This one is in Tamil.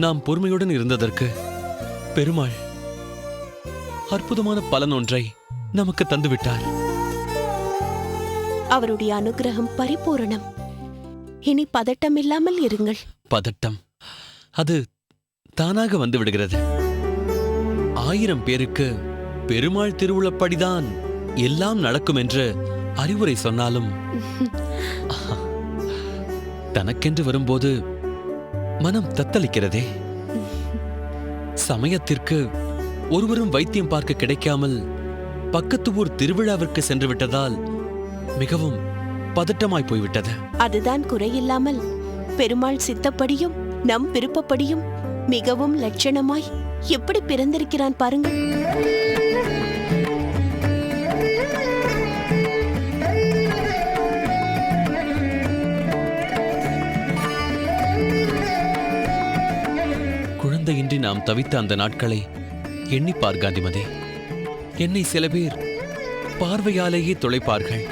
நாம் பொறுமையுடன் இருந்ததற்கு பெருமாள் அற்புதமான பலன் ஒன்றை நமக்கு தந்துவிட்டார். அவருடைய அனுகிரகம் பரிபூரணம். இனி பதட்டம் இல்லாமல் இருங்கள். பதட்டம் அது தானாக வந்து விடுகிறது. 1000 பேருக்கு பெருமாள் திருவுளப்படிதான் எல்லாம் நடக்கும் என்று அறிவுரை சொன்னாலும் தனக்கென்று வரும்போது மனம் தத்தளிக்கிறதே. சமயத்திற்கு ஒருவரும் வைத்தியம் பார்க்க கிடைக்காமல் பக்கத்து ஊர் திருவிழாவிற்கு சென்று விட்டதால் மிகவும் பதட்டமாய் போய்விட்டது. அதுதான் குறையில்லாமல் பெருமாள் சித்தப்படியும் நம் விருப்பப்படியும் மிகவும் லட்சணமாய் எப்படி பிறந்திருக்கிறான் பாருங்கள். குழந்தையின்றி நாம் தவித்த அந்த நாட்களை எண்ணிப்பார் காந்திமதி. என்னை சில பேர் பார்வையாலேயே தொலைப்பார்கள்.